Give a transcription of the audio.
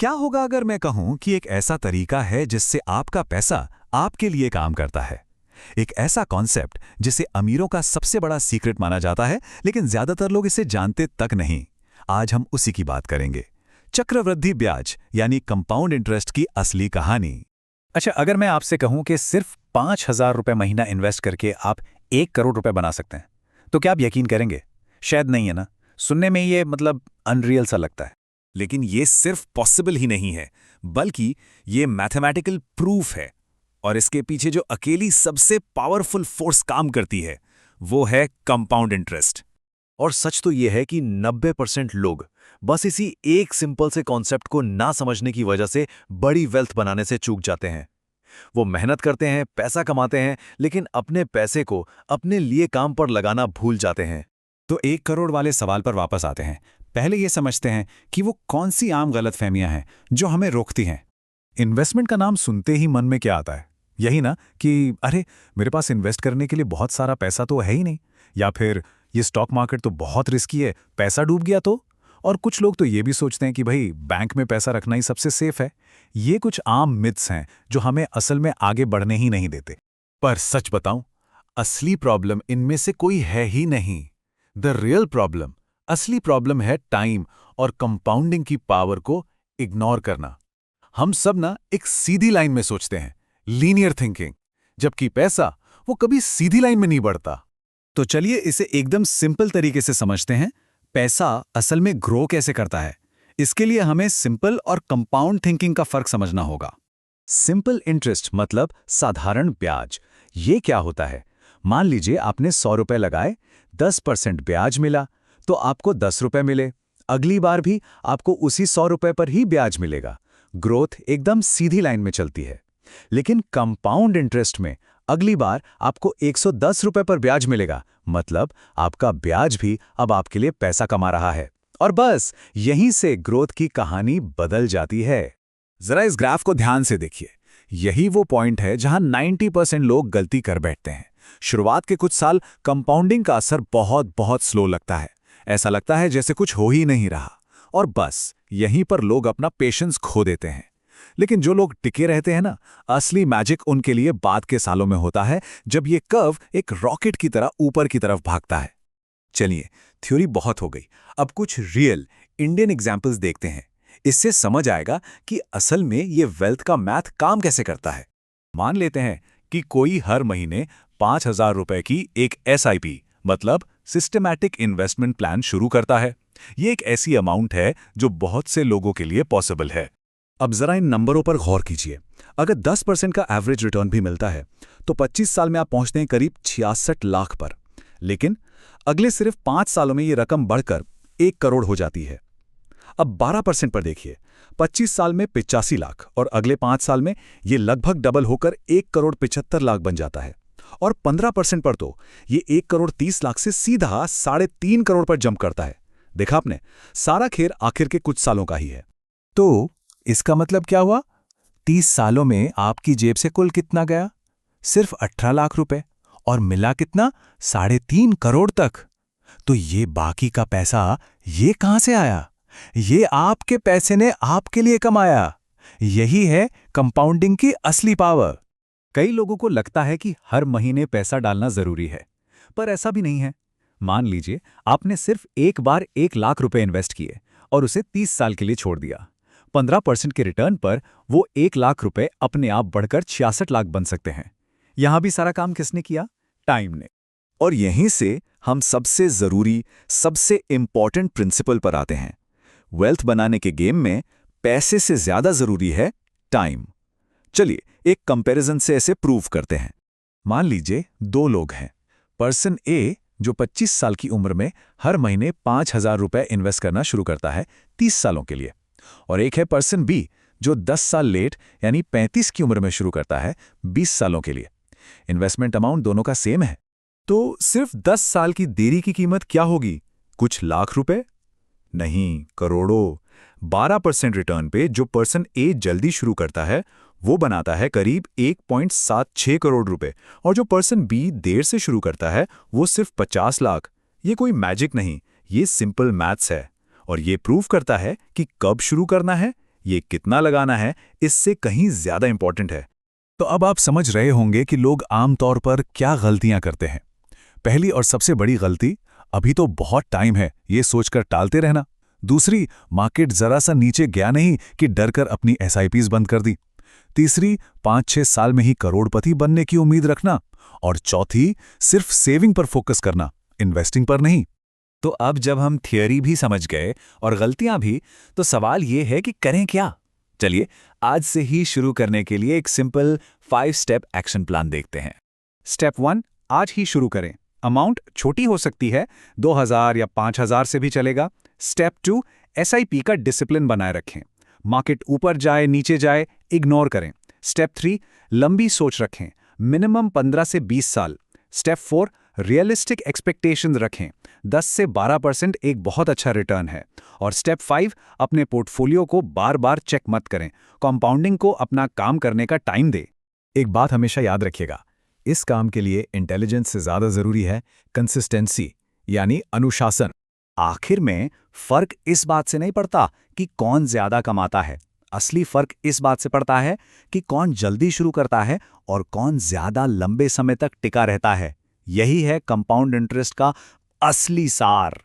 क्या होगा अगर मैं कहूं कि एक ऐसा तरीका है जिससे आपका पैसा आपके लिए काम करता है? एक ऐसा कॉन्सेप्ट जिसे अमीरों का सबसे बड़ा सीक्रेट माना जाता है, लेकिन ज्यादातर लोग इसे जानते तक नहीं। आज हम उसी की बात करेंगे, चक्रवृद्धि ब्याज यानी कंपाउंड इंटरेस्ट की असली कहानी। अच्छा, अगर मैं आपसे कहूं कि सिर्फ 5,000 रुपये महीना इन्वेस्ट करके आप 1 करोड़ रुपए बना सकते हैं, तो क्या आप यकीन करेंगे? शायद नहीं, है ना? सुनने में ये अनरियल सा लगता है। लेकिन ये सिर्फ पॉसिबल ही नहीं है, बल्कि ये मैथमेटिकल प्रूफ है। और इसके पीछे जो अकेली सबसे पावरफुल फोर्स काम करती है, वो है कंपाउंड इंटरेस्ट। और सच तो यह है कि 90% लोग बस इसी एक सिंपल से कॉन्सेप्ट को ना समझने की वजह से बड़ी वेल्थ बनाने से चूक जाते हैं। वो मेहनत करते हैं, पैसा कमाते हैं, लेकिन अपने पैसे को अपने लिए काम पर लगाना भूल जाते हैं। तो 1 करोड़ वाले सवाल पर वापस आते हैं। पहले ये समझते हैं कि वो कौन सी आम गलतफहमियां हैं जो हमें रोकती हैं। इन्वेस्टमेंट का नाम सुनते ही मन में क्या आता है? यही ना कि अरे, मेरे पास इन्वेस्ट करने के लिए बहुत सारा पैसा तो है ही नहीं, या फिर ये स्टॉक मार्केट तो बहुत रिस्की है, पैसा डूब गया तो। और कुछ लोग तो ये भी सोचते हैं कि भाई बैंक में पैसा रखना ही सबसे सेफ है। ये कुछ आम मिथ्स हैं जो हमें असल में आगे बढ़ने ही नहीं देते। पर सच बताऊं, असली प्रॉब्लम इनमें से कोई है ही नहीं। द रियल प्रॉब्लम, असली प्रॉब्लम है टाइम और कंपाउंडिंग की पावर को इग्नोर करना। हम सब ना एक सीधी लाइन में सोचते हैं, लीनियर थिंकिंग, जबकि पैसा वो कभी सीधी लाइन में नहीं बढ़ता। तो चलिए इसे एकदम सिंपल तरीके से समझते हैं। पैसा असल में ग्रो कैसे करता है, इसके लिए हमें सिंपल और कंपाउंड थिंकिंग का फर्क समझना होगा। सिंपल इंटरेस्ट मतलब साधारण ब्याज। ये क्या होता है? मान लीजिए आपने 100 रुपए लगाए, 10% ब्याज मिला, तो आपको 10 रुपए मिले। अगली बार भी आपको उसी 100 रुपए पर ही ब्याज मिलेगा। ग्रोथ एकदम सीधी लाइन में चलती है। लेकिन कंपाउंड इंटरेस्ट में अगली बार आपको 110 रुपए पर ब्याज मिलेगा, मतलब आपका ब्याज भी अब आपके लिए पैसा कमा रहा है। और बस यहीं से ग्रोथ की कहानी बदल जाती है। जरा इस ग्राफ को ध्यान से देखिए। यही वो पॉइंट है जहां 90% लोग गलती कर बैठते हैं। शुरुआत के कुछ साल कंपाउंडिंग का असर बहुत बहुत स्लो लगता है। ऐसा लगता है जैसे कुछ हो ही नहीं रहा, और बस यहीं पर लोग अपना पेशेंस खो देते हैं। लेकिन जो लोग टिके रहते हैं ना, असली मैजिक उनके लिए बाद के सालों में होता है, जब ये कर्व एक रॉकेट की तरह ऊपर की तरफ भागता है। चलिए, थ्योरी बहुत हो गई, अब कुछ रियल इंडियन एग्जाम्पल्स देखते हैं। इससे समझ आएगा कि असल में ये वेल्थ का मैथ काम कैसे करता है। मान लेते हैं कि कोई हर महीने 5,000 रुपए की एक SIP मतलब सिस्टमैटिक इन्वेस्टमेंट प्लान शुरू करता है। ये एक ऐसी अमाउंट है जो बहुत से लोगों के लिए पॉसिबल है। अब जरा इन नंबरों पर गौर कीजिए। अगर 10% का एवरेज रिटर्न भी मिलता है तो 25 साल में आप पहुंचते हैं करीब 66 लाख पर। लेकिन अगले सिर्फ 5 सालों में ये रकम बढ़कर 1 करोड़ हो जाती है। अब 12% पर देखिए, 25 साल में 85 लाख, और अगले 5 साल में ये लगभग डबल होकर 1 करोड़ 75 लाख बन जाता है। और 15% पर तो ये 1 करोड़ 30 लाख से सीधा 3.5 करोड़ पर जंप करता है। देखा आपने, सारा खेल आखिर के कुछ सालों का ही है। तो इसका मतलब क्या हुआ? 30 सालों में आपकी जेब से कुल कितना गया? सिर्फ 18 लाख रुपए, और मिला कितना? 3.5 करोड़ तक। तो ये बाकी का पैसा ये कहां से आया? ये आपके पैसे ने आपके लिए कमाया। यही है कंपाउंडिंग की असली पावर। कई लोगों को लगता है कि हर महीने पैसा डालना जरूरी है, पर ऐसा भी नहीं है। मान लीजिए आपने सिर्फ एक बार 1 लाख रुपए इन्वेस्ट किए और उसे 30 साल के लिए छोड़ दिया। 15% के रिटर्न पर वो 1 लाख रुपए अपने आप बढ़कर 66 लाख बन सकते हैं। यहां भी सारा काम किसने किया? टाइम ने। और यहीं से हम सबसे जरूरी, सबसे इंपॉर्टेंट प्रिंसिपल पर आते हैं। वेल्थ बनाने के गेम में पैसे से ज्यादा जरूरी है टाइम। चलिए एक कंपैरिजन से ऐसे प्रूव करते हैं। मान लीजिए 2 लोग हैं। पर्सन ए जो 25 साल की उम्र में हर महीने 5,000 रुपए इन्वेस्ट करना शुरू करता है 30 सालों के लिए, और एक है पर्सन बी जो 10 साल लेट यानी 35 की उम्र में शुरू करता है 20 सालों के लिए। इन्वेस्टमेंट अमाउंट दोनों का सेम है, तो सिर्फ 10 साल की देरी की कीमत क्या होगी? कुछ लाख रुपए? नहीं, करोड़ों। 12% रिटर्न पे जो पर्सन ए जल्दी शुरू करता है वो बनाता है करीब 1.76 करोड़ रुपए, और जो पर्सन बी देर से शुरू करता है वो सिर्फ 50 लाख। ये कोई मैजिक नहीं, ये सिंपल मैथ्स है। और ये प्रूव करता है कि कब शुरू करना है, ये कितना लगाना है इससे कहीं ज्यादा इंपॉर्टेंट है। तो अब आप समझ रहे होंगे कि लोग आमतौर पर क्या गलतियां करते हैं। पहली और सबसे बड़ी गलती, अभी तो बहुत टाइम है, ये सोचकर टालते रहना। दूसरी, मार्केट जरा सा नीचे गया नहीं कि डर कर अपनी एसआईपीज बंद कर दी। तीसरी, 5-6 साल में ही करोड़पति बनने की उम्मीद रखना। और चौथी, सिर्फ सेविंग पर फोकस करना, इन्वेस्टिंग पर नहीं। तो अब जब हम थियरी भी समझ गए और गलतियां भी, तो सवाल ये है कि करें क्या? चलिए आज से ही शुरू करने के लिए एक सिंपल 5 स्टेप एक्शन प्लान देखते हैं। स्टेप 1, आज ही शुरू करें। अमाउंट छोटी हो सकती है, 2000 या 5000 से भी चलेगा। स्टेप 2, एसआईपी का डिसिप्लिन बनाए रखें। मार्केट ऊपर जाए नीचे जाए इग्नोर करें। स्टेप 3, लंबी सोच रखें, मिनिमम 15 से 20 साल। स्टेप 4, रियलिस्टिक एक्सपेक्टेशंस रखें, 10 से 12% एक बहुत अच्छा रिटर्न है। और स्टेप 5, अपने पोर्टफोलियो को बार बार चेक मत करें, कंपाउंडिंग को अपना काम करने का टाइम दे। एक बात हमेशा याद रखिएगा, इस काम के लिए इंटेलिजेंस से ज्यादा जरूरी है कंसिस्टेंसी, यानी अनुशासन। आखिर में फर्क इस बात से नहीं पड़ता कि कौन ज्यादा कमाता है, असली फर्क इस बात से पड़ता है कि कौन जल्दी शुरू करता है और कौन ज्यादा लंबे समय तक टिका रहता है। यही है कंपाउंड इंटरेस्ट का असली सार।